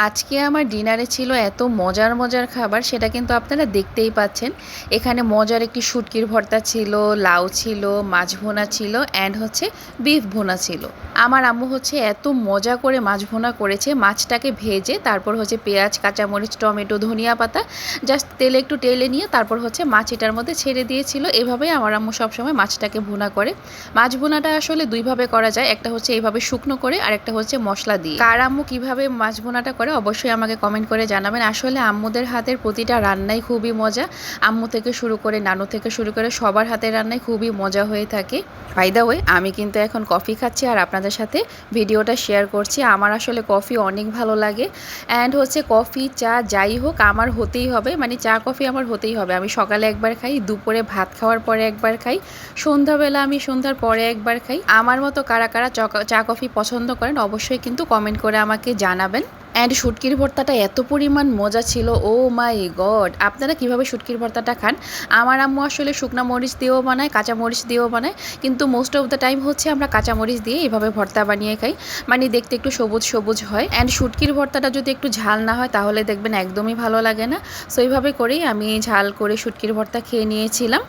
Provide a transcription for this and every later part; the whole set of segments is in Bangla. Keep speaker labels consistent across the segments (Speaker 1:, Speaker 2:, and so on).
Speaker 1: আজকে আমার ডিনারে ছিল এত মজার মজার খাবার, সেটা কিন্তু আপনারা দেখতেই পাচ্ছেন। এখানে মজার একটি শুটকির ভর্তা ছিল, লাউ ছিল, মাছ ভুনা ছিল, অ্যান্ড হচ্ছে বিফ ভুনা ছিল। আমার আম্মু হচ্ছে এত মজা করে মাছ ভুনা করেছে, মাছটাকে ভেজে তারপর হচ্ছে পেঁয়াজ, কাঁচামরিচ, টমেটো, ধনিয়া পাতা জাস্ট তেলে একটু টেলে নিয়ে তারপর হচ্ছে মাছ এটার মধ্যে ছেড়ে দিয়েছিল। এভাবেই আমার আম্মু সবসময় মাছটাকে ভুনা করে। মাছ ভুনাটা আসলে দুইভাবে করা যায়, একটা হচ্ছে এইভাবে শুকনো করে আর একটা হচ্ছে মশলা দিয়ে। কার আম্মু কীভাবে মাছ ভুনাটা করে অবশ্যই আমাকে কমেন্ট করে জানাবেন। আসলে আম্মুদের হাতের প্রতিটা রান্নাই খুবই মজা। আম্মু থেকে শুরু করে নানু থেকে শুরু করে সবার হাতের রান্নাই খুবই মজা হয়ে থাকে। বাই দ্য ওয়ে, আমি কিন্তু এখন কফি খাচ্ছি আর আপনাদের সাথে ভিডিওটা শেয়ার করছি। আমার আসলে কফি অনেক ভালো লাগে, অ্যান্ড হচ্ছে কফি চা যাই হোক আমার হতেই হবে, মানে চা কফি আমার হতেই হবে। আমি সকালে একবার খাই, দুপুরে ভাত খাওয়ার পরে একবার খাই, সন্ধ্যাবেলা আমি সন্ধ্যার পরে একবার খাই। আমার মতো কারা কারা চা কফি পছন্দ করেন অবশ্যই কিন্তু কমেন্ট করে আমাকে জানাবেন। অ্যান্ড শুটকির ভর্তাটা এত পরিমাণ মজা ছিল, ও মাই গড! আপনারা কিভাবে শুটকির ভর্তাটা খান? আমার আম্মু আসলে শুকনা মরিচ দিয়েও বানায়, কাঁচা মরিচ দিয়েও বানায়, কিন্তু মোস্ট অফ দ্য টাইম হচ্ছে আমরা কাঁচা মরিচ দিয়ে এভাবে ভর্তা বানিয়ে খাই, মানে দেখতে একটু সবুজ সবুজ হয়। অ্যান্ড শুটকির ভর্তাটা যদি একটু ঝাল না হয় তাহলে দেখবেন একদমই ভালো লাগে না। সো এইভাবে করেই আমি ঝাল করে শুটকির ভর্তা খেয়ে নিয়েছিলাম।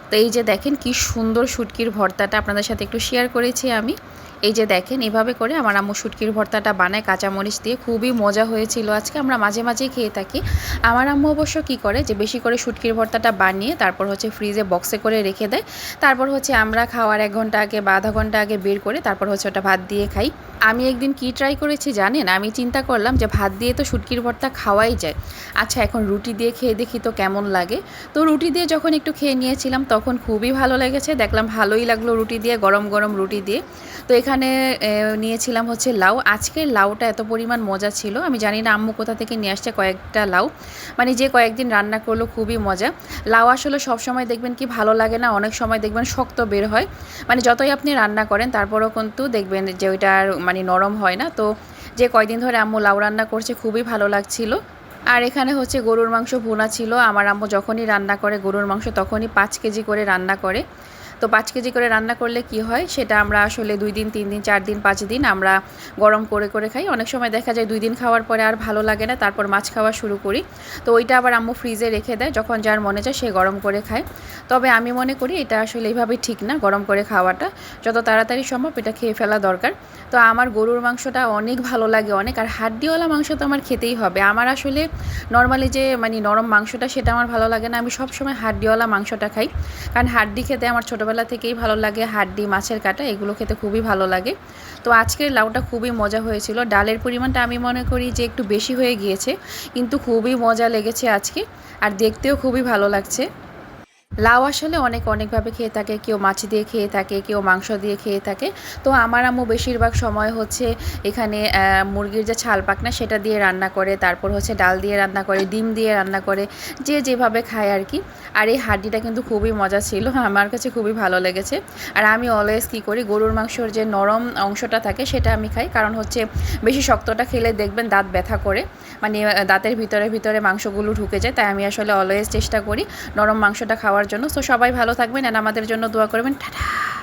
Speaker 1: তো এই যে দেখেন কি সুন্দর শুটকির ভর্তাটা আপনাদের সাথে একটু শেয়ার করেছি আমি। এই যে দেখেন এভাবে করে আমার আম্মু শুটকির ভর্তাটা বানায় কাঁচামরিচ দিয়ে, খুবই মজা হয়েছিল। আজকে আমরা মাঝে মাঝেই খেয়ে থাকি। আমার আম্মু অবশ্য কী করে যে বেশি করে শুটকির ভর্তাটা বানিয়ে তারপর হচ্ছে ফ্রিজে বক্সে করে রেখে দেয়, তারপর হচ্ছে আমরা খাওয়ার 1 ঘন্টা আগে বা আধা ঘন্টা আগে বের করে তারপর হচ্ছে ওটা ভাত দিয়ে খাই। আমি একদিন কি ট্রাই করেছি জানেন? আমি চিন্তা করলাম যে ভাত দিয়ে তো শুটকির ভর্তা খাওয়াই যায়, আচ্ছা এখন রুটি দিয়ে খেয়ে দেখি তো কেমন লাগে। তো রুটি দিয়ে যখন একটু খেয়ে নিয়েছিলাম তখন খুবই ভালো লেগেছে, দেখলাম ভালোই লাগলো রুটি দিয়ে, গরম গরম রুটি দিয়ে। তো এখানে নিয়েছিলাম হচ্ছে লাউ। আজকের লাউটা এত পরিমাণ মজা ছিল, আমি জানি না আম্মু কোথা থেকে নিয়ে আসছে কয়েকটা লাউ, মানে যে কয়েকদিন রান্না করলো খুবই মজা। লাউ আসলে সবসময় দেখবেন কি ভালো লাগে না, অনেক সময় দেখবেন শক্ত বের হয়, মানে যতই আপনি রান্না করেন তারপরেও কিন্তু দেখবেন যে ওইটা মানে নরম হয় না। তো যে কয়দিন ধরে আম্মু লাউ রান্না করছে খুবই ভালো লাগছিল। আর এখানে হচ্ছে গরুর মাংস ভুনা ছিল। আমার আম্মু যখনই রান্না করে গরুর মাংস তখনই 5 কেজি করে রান্না করে। তো 5 কেজি করে রান্না করলে কি হয় সেটা আমরা আসলে 2 দিন 3 দিন 4 দিন 5 দিন আমরা গরম করে করে খাই। অনেক সময় দেখা যায় 2 দিন খাওয়ার পরে আর ভালো লাগে না, তারপর মাছ খাওয়া শুরু করি। তো ওইটা আবার আম্মু ফ্রিজে রেখে দেয়, যখন যার মনে চায় সে গরম করে খায়। তবে আমি মনে করি এটা আসলে এইভাবেই ঠিক না, গরম করে খাওয়াটা যত তাড়াতাড়ি সম্ভব এটা খেয়ে ফেলা দরকার। তো আমার গরুর মাংসটা অনেক ভালো লাগে অনেক, আর হাড্ডিওয়ালা মাংস তো আমার খেতেই হবে। আমার আসলে নর্মালি যে মানে নরম মাংসটা সেটা আমার ভালো লাগে না, আমি সবসময় হাড্ডিওয়ালা মাংসটা খাই, কারণ হাড্ডি খেতে আমার ছোটোবেলা থেকেই ভালো লাগে। হাড্ডি, মাছের কাঁটা এগুলো খেতে খুবই ভালো লাগে। তো আজকের লাউটা খুবই মজা হয়েছিল। ডালের পরিমাণটা আমি মনে করি যে একটু বেশি হয়ে গিয়েছে, কিন্তু খুবই মজা লেগেছে আজকে, আর দেখতেও খুবই ভালো লাগছে। লাউ আসলে অনেকভাবে খেয়ে থাকে, কেউ মাছ দিয়ে খেয়ে থাকে, কেউ মাংস দিয়ে খেয়ে থাকে। তো আমার আম্মু বেশিরভাগ সময় হচ্ছে এখানে মুরগির যে ছাল পাখনা সেটা দিয়ে রান্না করে, তারপর হচ্ছে ডাল দিয়ে রান্না করে, ডিম দিয়ে রান্না করে, যে যেভাবে খায় আর কি। আর এই হাড্ডিটা কিন্তু খুবই মজা ছিল, আমার কাছে খুবই ভালো লেগেছে। আর আমি অলওয়েজ কী করি, গরুর মাংসর যে নরম অংশটা থাকে সেটা আমি খাই, কারণ হচ্ছে বেশি শক্তটা খেলে দেখবেন দাঁত ব্যথা করে, মানে দাঁতের ভিতরে মাংসগুলো ঢুকে যায়। তাই আমি আসলে অলওয়েজ চেষ্টা করি নরম মাংসটা খাওয়ার জন্য। সো সবাই ভালো থাকবেন, আর আমাদের জন্য দোয়া করবেন। টাটা।